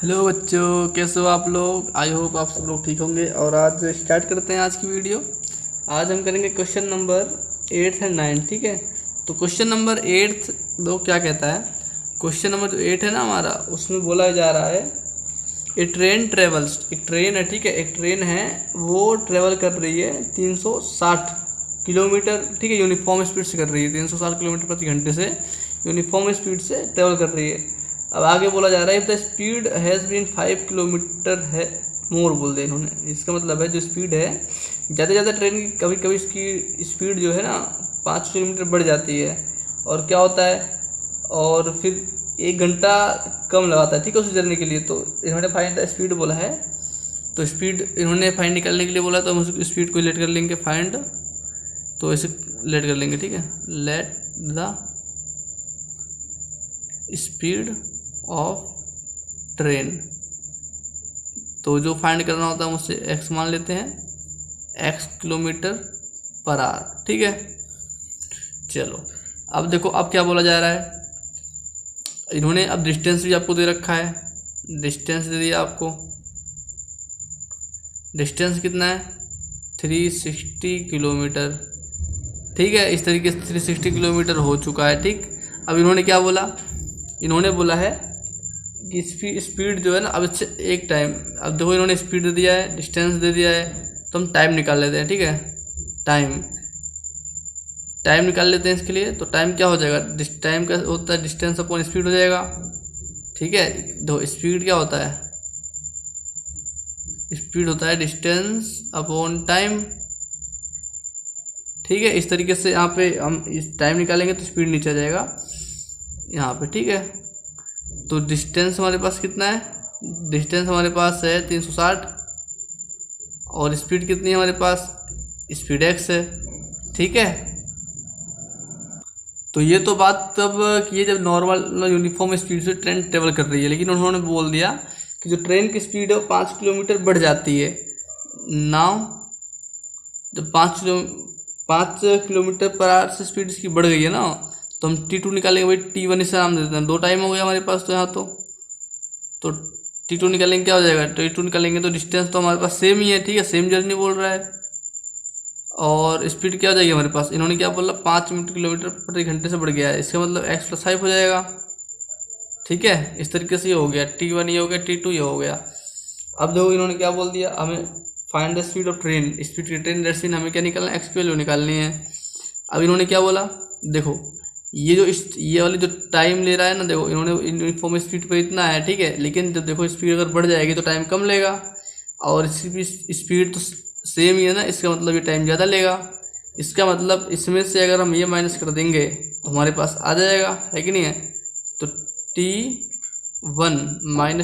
Hello बच्चों, कैसे हो आप लोग। आई होप आप सब लोग ठीक होंगे। और आज स्टार्ट करते हैं आज की वीडियो। आज हम करेंगे क्वेश्चन नंबर 8 एंड 9। ठीक है, तो क्वेश्चन नंबर 8 दो क्या कहता है। क्वेश्चन नंबर जो 8 है ना हमारा, उसमें बोला जा रहा है ए ट्रेन ट्रेवल्स। एक ट्रेन है, ठीक है, एक ट्रेन है, वो ट्रेवल कर रही है 360 किलोमीटर, ठीक है, यूनिफॉर्म स्पीड से कर रही है। 360 किलोमीटर प्रति घंटे से यूनिफॉर्म स्पीड से ट्रेवल कर रही है। अब आगे बोला जा रहा है if the speed has been 5 kilometre है मोर, बोल दे इन्होंने। इसका मतलब है जो स्पीड है ज़्यादा से ज़्यादा ट्रेन की, कभी कभी इसकी स्पीड जो है ना 5 किलोमीटर बढ़ जाती है। और क्या होता है, और फिर 1 घंटा कम लगाता है, ठीक है, उस जर्नी के लिए। तो इन्होंने फाइंड द स्पीड बोला है, तो स्पीड इन्होंने फाइंड निकालने के लिए बोला, तो हम उस स्पीड को लेट कर लेंगे फाइंड। तो ऐसे लेट कर लेंगे, ठीक है, let the speed of train. तो जो फाइंड करना होता है उससे एक्स मान लेते हैं, एक्स किलोमीटर पर आवर, ठीक है। चलो अब देखो, अब क्या बोला जा रहा है। इन्होंने अब डिस्टेंस भी आपको दे रखा है, डिस्टेंस दे दिया आपको। डिस्टेंस कितना है, 360 किलोमीटर, ठीक है। इस तरीके से 360 किलोमीटर हो चुका है, ठीक। अब इन्होंने क्या बोला, इन्होंने बोला है कि स्पीड जो है ना, अब इससे एक टाइम, अब देखो इन्होंने स्पीड दे दिया है, डिस्टेंस दे दिया है, तो हम टाइम निकाल लेते हैं, ठीक है। टाइम निकाल लेते हैं इसके लिए। तो टाइम क्या हो जाएगा, टाइम का होता है डिस्टेंस अपॉन स्पीड हो जाएगा, ठीक है। देखो स्पीड क्या होता है, स्पीड होता है डिस्टेंस अपॉन टाइम, ठीक है। इस तरीके से यहाँ पे हम इस टाइम निकालेंगे तो स्पीड नीचे आ जाएगा यहाँ पे, ठीक है। तो डिस्टेंस हमारे पास कितना है, डिस्टेंस हमारे पास है 360, और स्पीड कितनी है हमारे पास, स्पीड एक्स है, ठीक है। तो ये तो बात तब कि ये जब नॉर्मल यूनिफॉर्म स्पीड से ट्रेन ट्रेवल कर रही है, लेकिन उन्होंने बोल दिया कि जो ट्रेन की स्पीड है वो 5 किलोमीटर बढ़ जाती है। नाउ जब 5 किलोमीटर पर आवर से स्पीड इसकी बढ़ गई है ना, तो हम T2 निकालेंगे। भाई T1 इसे नाम दे देते हैं, 2 टाइम हो गया हमारे पास तो यहाँ तो T2 निकालेंगे, क्या हो जाएगा, T2 निकालेंगे तो डिस्टेंस तो हमारे पास सेम ही है, ठीक है, सेम जर्नी बोल रहा है। और स्पीड क्या हो जाएगी हमारे पास, इन्होंने क्या बोला 5 किलोमीटर प्रति घंटे से बढ़ गया है, इसका मतलब x + 5 हो जाएगा, ठीक है। इस तरीके से ये हो गया, T1 ये हो गया, T2 ये हो गया। अब देखो इन्होंने क्या बोल दिया, हमें find the speed of train, speed की ट्रेन, दैट्स मीन हमें क्या निकालना है, एक्स की वैल्यू निकालनी है। अब इन्होंने क्या बोला, देखो ये जो ये वाली जो टाइम ले रहा है ना, देखो इन्होंने यूनिफॉर्म स्पीड पर इतना है, ठीक है, लेकिन जब देखो स्पीड अगर बढ़ जाएगी तो टाइम कम लेगा, और इसकी भी स्पीड तो सेम ही है ना, इसका मतलब ये टाइम ज़्यादा लेगा। इसका मतलब इसमें से अगर हम ये माइनस कर देंगे तो हमारे पास आ जाएगा, है कि नहीं है। तो T1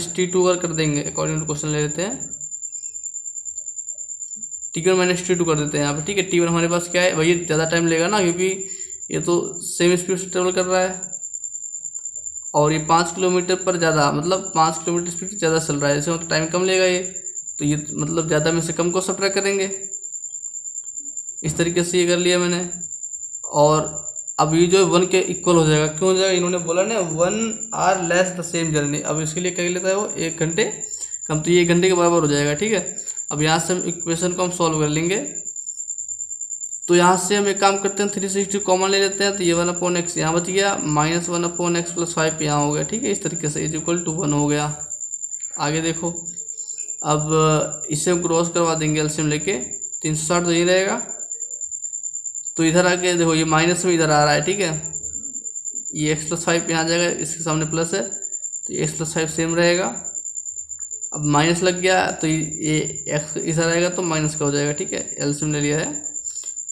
- T2 अगर कर देंगे, अकॉर्डिंग टू क्वेश्चन ले लेते हैं, T1 - T2 कर देते हैं यहाँ पे, ठीक है। T1 हमारे पास क्या है, वही ज़्यादा टाइम लेगा ना, क्योंकि ये तो सेम स्पीड से ट्रेवल कर रहा है, और ये 5 किलोमीटर पर ज़्यादा, मतलब 5 किलोमीटर स्पीड से ज़्यादा चल रहा है, इसमें मतलब टाइम कम लेगा ये, तो ये मतलब ज़्यादा में से कम को सब्ट्रैक्ट करेंगे। इस तरीके से ये कर लिया मैंने। और अब ये जो 1 के इक्वल हो जाएगा, क्यों हो जाएगा, इन्होंने बोला ना 1 our less the same journey. अब इसके लिए क्या लेता है वो 1 घंटे कम, तो ये 1 घंटे के बराबर हो जाएगा, ठीक है। अब यहाँ से हम इक्वेशन को हम सॉल्व कर लेंगे। तो यहाँ से हम एक काम करते हैं, 360 कॉमन ले लेते हैं, तो ये 1/x यहाँ बच गया, -1/x + 5 यहाँ हो गया, ठीक है। इस तरीके से इज इक्वल टू 1 हो गया। आगे देखो, अब इसे हम क्रॉस करवा देंगे एलसीएम लेके, 360 तो यही रहेगा, तो इधर आके देखो ये माइनस में इधर आ रहा है, ठीक है। ये x + 5 यहाँ आ जाएगा, इसके सामने प्लस है, तो ये x + 5 सेम रहेगा। अब माइनस लग गया तो ये x इधर आएगा तो माइनस का हो जाएगा, ठीक है, एलसीएम ले लिया है।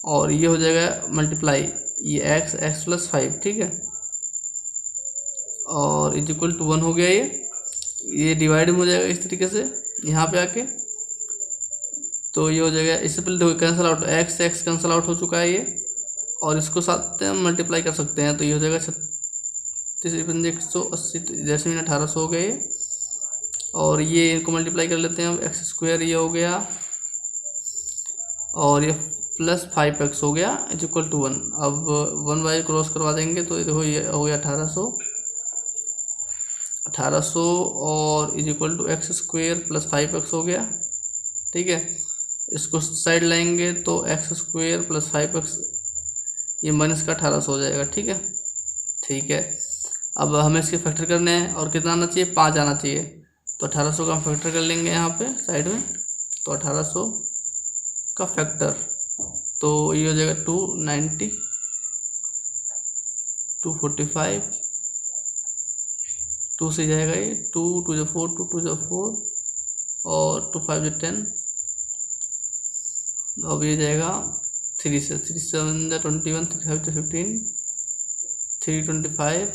और ये हो जाएगा मल्टीप्लाई, ये x + 5, ठीक है, और इज इक्वल टू 1 हो गया। ये डिवाइड हो जाएगा इस तरीके से यहाँ पे आके, तो ये हो जाएगा। इससे पहले देखो cancel out, x cancel out हो चुका है ये, और इसको साथ में हम मल्टीप्लाई कर सकते हैं, तो ये हो जाएगा 36 = 180, 1800 हो गए। और ये इनको मल्टीप्लाई कर लेते हैं हम, x² ये हो गया, और ये +5x हो गया इज इक्वल टू 1। अब 1 बाय क्रॉस करवा देंगे तो देखो ये हो गया 1800, 1800 और is equal to x square plus 5x हो गया। ठीक है, इसको साइड लाएंगे तो एक्स स्क्वेयर प्लस 5x, ये माइनस का 1800 हो जाएगा। ठीक है, ठीक है। अब हमें इसके फैक्टर करने हैं और कितना आना चाहिए, 5 आना चाहिए। तो 1800 का हम फैक्टर कर लेंगे यहाँ पे साइड में। तो 1800 का फैक्टर तो ये हो जाएगा 290, 245, 2 से जाएगा ये 2 2 जो 4, 2 2 जो 4 और 2 5 जो 10। अब ये जाएगा 3 से, 3 7 जो 21, 3 5 जो 15, 3 25,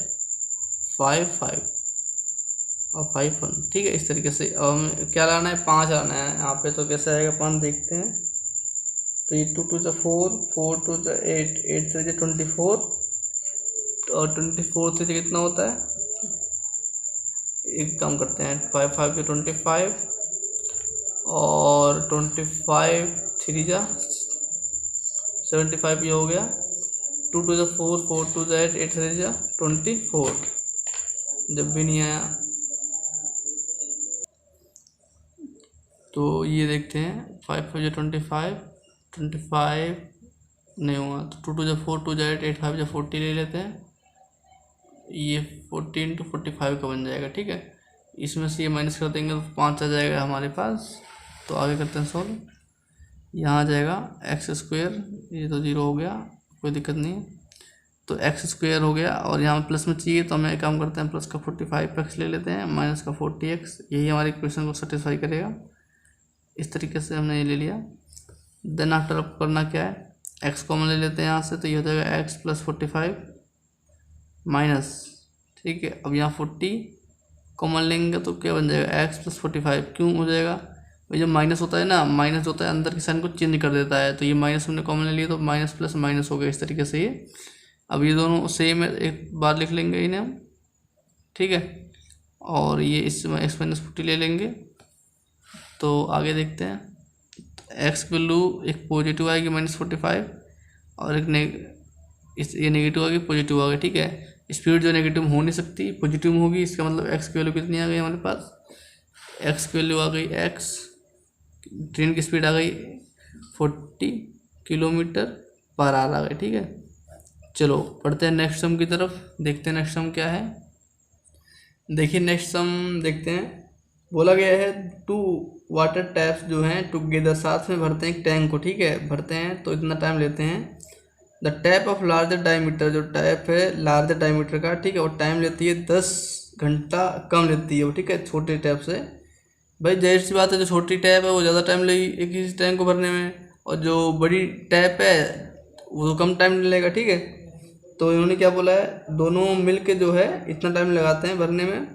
5 5 और 5 1। ठीक है, इस तरीके से। अब हमें क्या लाना है, 5 लाना है यहाँ पे। तो कैसे आएगा 5 देखते हैं। तो ये 2 2 जो 4, 4 2 जो 8, 8 से 24 और 24 से कितना होता है, एक काम करते हैं 5 5 जो 25 और 25 3 जा 75 ये हो गया। 2 2 जो 4, 4 2 जो 8, 8 3 जा 24, जब भी नहीं आया। तो ये देखते हैं 5 5 जो 25, 25 नहीं हुआ तो 2 2 जो 4, 2 जो 8, 8 5 जो 40 ले लेते हैं। ये 14 to 45 का बन जाएगा। ठीक है, इसमें से ये माइनस कर देंगे तो 5 आ जाएगा हमारे पास। तो आगे करते हैं सॉल्व। यहाँ आ जाएगा एक्स स्क्वेयर, ये तो 0 हो गया, कोई दिक्कत नहीं है। तो एक्स स्क्वेयर हो गया और यहाँ प्लस में चाहिए तो हमें काम करते हैं, प्लस का 45x ले लेते हैं माइनस का 40x, यही हमारे इक्वेशन को सेटिस्फाई करेगा। इस तरीके से हमने ये ले लिया। देन आफ्टर अब करना क्या है, एक्स कॉमन ले लेते हैं यहाँ से। तो ये हो जाएगा एक्स प्लस 45 माइनस, ठीक है। अब यहाँ 40 कॉमन लेंगे तो क्या बन जाएगा, एक्स प्लस 45। क्यों हो जाएगा भाई, जब माइनस होता है ना, माइनस होता है अंदर के साइन को चेंज कर देता है। तो ये माइनस हमने कॉमन ले लिया तो माइनस प्लस माइनस हो गया, इस तरीके से ये। अब ये दोनों सेम है, एक बार लिख लेंगे इन्हें हम, ठीक है। और ये इसमें एक्स माइनस 40 ले लेंगे। तो आगे देखते हैं, एक्स की वैल्यू एक पॉजिटिव आएगी -45 और एक ये नेगेटिव आ गई, पॉजिटिव आ गई, ठीक है। स्पीड जो नेगेटिव हो नहीं सकती, पॉजिटिव होगी। इसका मतलब एक्स की वैल्यू कितनी आ गई हमारे पास, एक्स की वैल्यू आ गई, एक्स ट्रेन की स्पीड आ गई 40 किलोमीटर पर आवर आ गई, ठीक है। चलो पढ़ते हैं नेक्स्ट सम की तरफ, देखते हैं नेक्स्ट सम क्या है। देखिए नेक्स्ट सम देखते हैं, बोला गया है 2 वाटर टैप्स जो हैं टुगेदर साथ में भरते हैं एक टैंक को, ठीक है। भरते हैं तो इतना टाइम लेते हैं। The tap of larger diameter, जो टैप है लार्जर डायमीटर का, ठीक है, वो टाइम लेती है 10 घंटा कम लेती है वो, ठीक है, छोटे टैप से। भाई जाहिर सी बात है, जो छोटी टैप है वो ज़्यादा टाइम लेगी एक ही टैंक को भरने में, और जो बड़ी टैप है वो तो कम टाइम लेगा, ठीक है। तो इन्होंने क्या बोला है, दोनों मिल के जो है इतना टाइम लगाते हैं भरने में।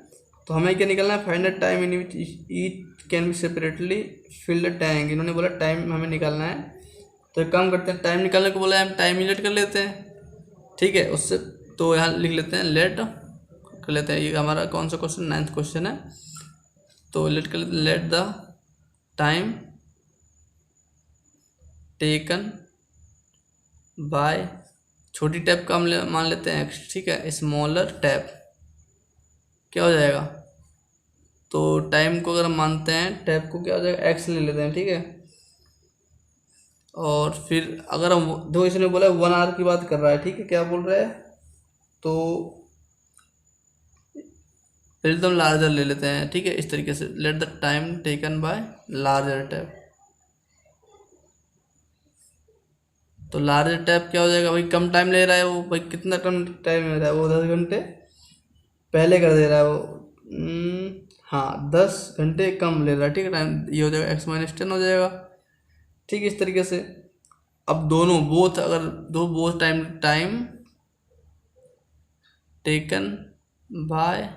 तो हमें क्या निकलना है, find the time in which each can be separately fill the tank. इन्होंने बोला टाइम हमें निकालना है। तो एक काम करते हैं, टाइम निकालने को बोला है, हम टाइम लेट कर लेते हैं, ठीक है। उससे तो यहाँ लिख लेते हैं लेट कर लेते हैं। ये हमारा कौन सा क्वेश्चन, 9th क्वेश्चन है। तो लेट कर लेते हैं, let the time taken bye, छोटी टैप का हम मान लेते हैं एक्स, ठीक है। स्मॉलर टैप क्या हो जाएगा, तो टाइम को अगर हम मानते हैं टैप को, क्या हो जाएगा, एक्स ले लेते हैं, ठीक है। और फिर अगर हम दो, इसने बोला 1 आवर की बात कर रहा है, ठीक है, क्या बोल रहा है, तो एकदम लार्जर ले लेते हैं, ठीक है। इस तरीके से let the time taken bye larger tap. तो लार्जर टैप क्या हो जाएगा भाई, कम टाइम ले रहा है वो, भाई कितना कम टाइम ले रहा है वो, 10 घंटे पहले कर दे रहा है वो, हाँ 10 घंटे कम ले रहा है, ठीक है। टाइम ये हो जाएगा x-10 हो जाएगा, ठीक है, इस तरीके से। अब दोनों बोथ, अगर दो both time taken by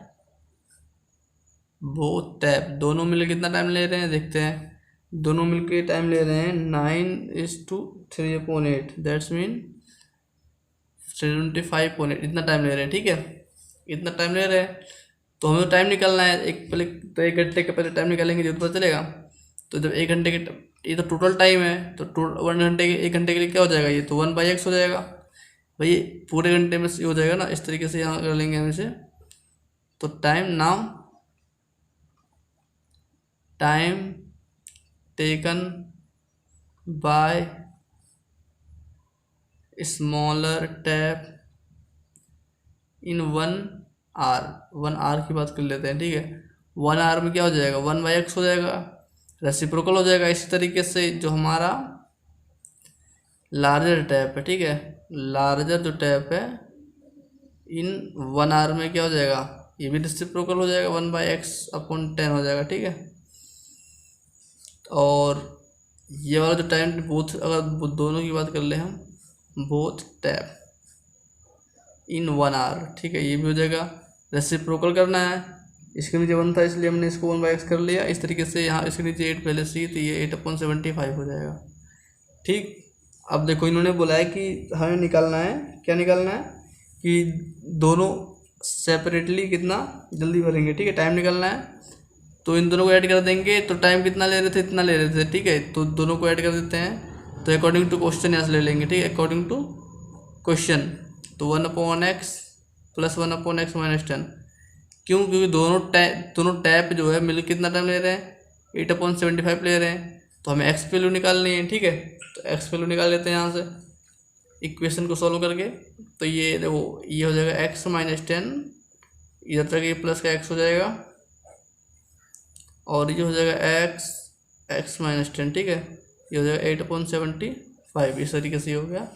both tap, दोनों मिलकर कितना टाइम ले रहे हैं देखते हैं। दोनों मिलकर टाइम ले रहे हैं 9:3/8, दैट्स मीन 75.8, इतना टाइम ले रहे हैं, ठीक है। इतना टाइम ले रहे हैं तो हमें टाइम निकालना है। एक पहले तो 1 घंटे के पहले टाइम निकालेंगे जो पता चलेगा। तो जब 1 घंटे के, ये तो टोटल टाइम है, तो 1 घंटे के 1 घंटे के लिए क्या हो जाएगा, ये तो 1/x हो जाएगा भाई, पूरे घंटे में हो जाएगा ना। इस तरीके से यहाँ कर लेंगे हम इसे, तो time now time taken by smaller tap in 1 hour. 1 hour की बात कर लेते हैं, ठीक है। 1 आवर में क्या हो जाएगा, 1/x हो जाएगा, रेसिप्रोकल हो जाएगा। इसी तरीके से जो हमारा लार्जर टैप है, ठीक है, लार्जर जो टैप है इन 1 आवर में क्या हो जाएगा, ये भी रेसिप्रोकल हो जाएगा, 1/x/10 हो जाएगा, ठीक है। और ये वाला जो टाइम बोथ, अगर दोनों की बात कर ले हम, बोथ टैप इन 1 आवर, ठीक है, ये भी हो जाएगा। रेसिप्रोकल करना है, इसके नीचे 1 था इसलिए हमने इसको 1/x कर लिया। इस तरीके से यहाँ इसके नीचे 8 पहले सी, तो ये 8/75 हो जाएगा, ठीक। अब देखो इन्होंने बोला है कि हमें निकालना है, क्या निकालना है कि दोनों सेपरेटली कितना जल्दी भरेंगे, ठीक है, टाइम निकालना है। तो इन दोनों को ऐड कर देंगे, तो टाइम कितना ले रहे थे, इतना ले रहे थे, ठीक है। तो दोनों को ऐड कर देते हैं, तो अकॉर्डिंग टू क्वेश्चन यहाँ से ले लेंगे, ठीक है, अकॉर्डिंग टू क्वेश्चन। तो 1/x + 1/x - 10, क्यों, क्योंकि दोनों टैप जो है मिल कितना टाइम ले रहे हैं, 8/75 ले रहे हैं। तो हमें एक्स वैल्यू निकालनी है, ठीक है। तो एक्स वैल्यू निकाल लेते हैं यहाँ से इक्वेशन को सॉल्व करके। तो ये देखो, ये हो जाएगा x - 10, इधर तक ये प्लस का x हो जाएगा, और ये हो जाएगा x - 10, ठीक है, ये हो जाएगा 8/75। इस तरीके से हो गया।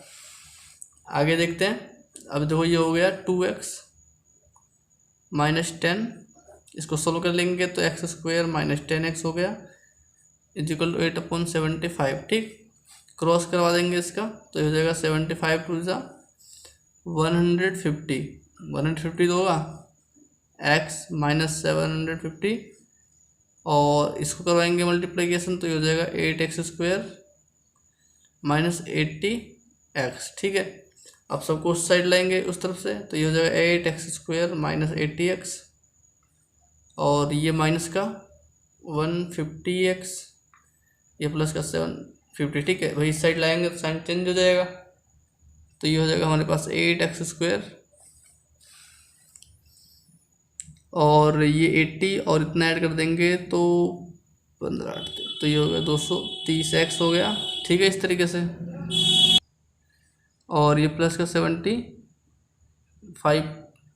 आगे देखते हैं। अब देखो ये हो गया 2x - 10, इसको सोल्व कर लेंगे तो x² - 10x हो गया, इक्वल टू 8/75, ठीक। क्रॉस करवा देंगे इसका, तो ये हो जाएगा 75 × 2 = 150, 150 तो होगा x - 750, और इसको करवाएंगे मल्टीप्लिकेशन, तो ये हो जाएगा 8x² - 80x, ठीक है। अब सबको उस साइड लाएंगे उस तरफ से, तो ये हो जाएगा 8x² - 80x, और ये माइनस का 150x, ये प्लस का 750, ठीक है। भाई इस साइड लाएंगे तो साइन चेंज हो जाएगा, तो ये हो जाएगा हमारे पास 8x², और ये 80 और इतना ऐड कर देंगे तो 15, तो ये हो गया 230x हो गया, ठीक है, इस तरीके से। और ये प्लस का 75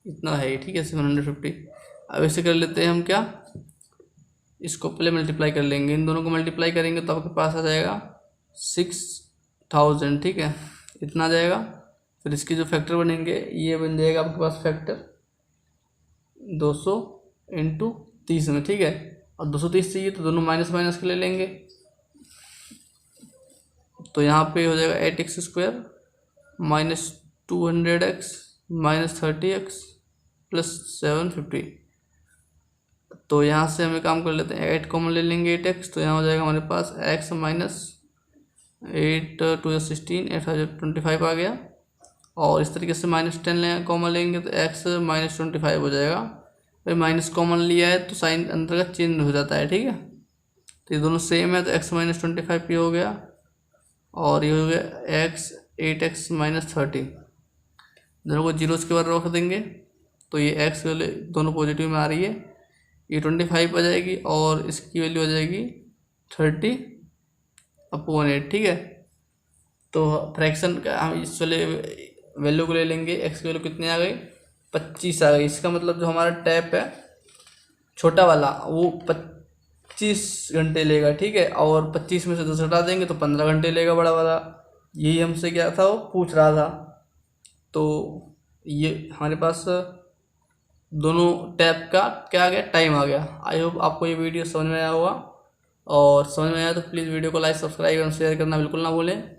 इतना है, ठीक है, 750। अब इसे कर लेते हैं हम क्या, इसको पहले मल्टीप्लाई कर लेंगे, इन दोनों को मल्टीप्लाई करेंगे तो आपके पास आ जाएगा 6000, ठीक है, इतना आ जाएगा। फिर इसके जो फैक्टर बनेंगे, ये बन जाएगा आपके पास फैक्टर 200 × 30 में, ठीक है। और 230 चाहिए तो दोनों माइनस माइनस के ले लेंगे, तो यहाँ पे हो जाएगा 8x² - 200x - 30x + 750। तो यहाँ से हमें काम कर लेते हैं, 8 कॉमन ले लेंगे, 8x, तो यहाँ हो जाएगा हमारे पास x - 8 × 2 = 16, 825 आ गया। और इस तरीके से -10 कॉमन लेंगे तो x - 25 हो जाएगा। भाई माइनस कॉमन लिया है तो साइन अंदर का चेंज हो जाता है, ठीक है। तो ये दोनों सेम है, तो x - 25 ये हो गया, और ये हो गया x 8x - 30, दोनों को जीरोस के बारे रख देंगे, तो ये x वैल्यू दोनों पॉजिटिव में आ रही है, ये 25 आ जाएगी, और इसकी वैल्यू हो जाएगी 30/8, ठीक है। तो फ्रैक्शन का हम इस वाले वैल्यू को ले लेंगे, x की वैल्यू कितनी आ गई, 25 आ गई। इसका मतलब जो हमारा टैप है छोटा वाला वो 25 घंटे लेगा, ठीक है, और 25 में से 10 हटा देंगे तो 15 घंटे लेगा बड़ा वाला। यही हमसे क्या था, वो पूछ रहा था। तो ये हमारे पास दोनों टैप का क्या आ गया, टाइम आ गया। आई होप आपको ये वीडियो समझ में आया होगा, और समझ में आया तो प्लीज़ वीडियो को लाइक, सब्सक्राइब और शेयर करना बिल्कुल ना भूलें।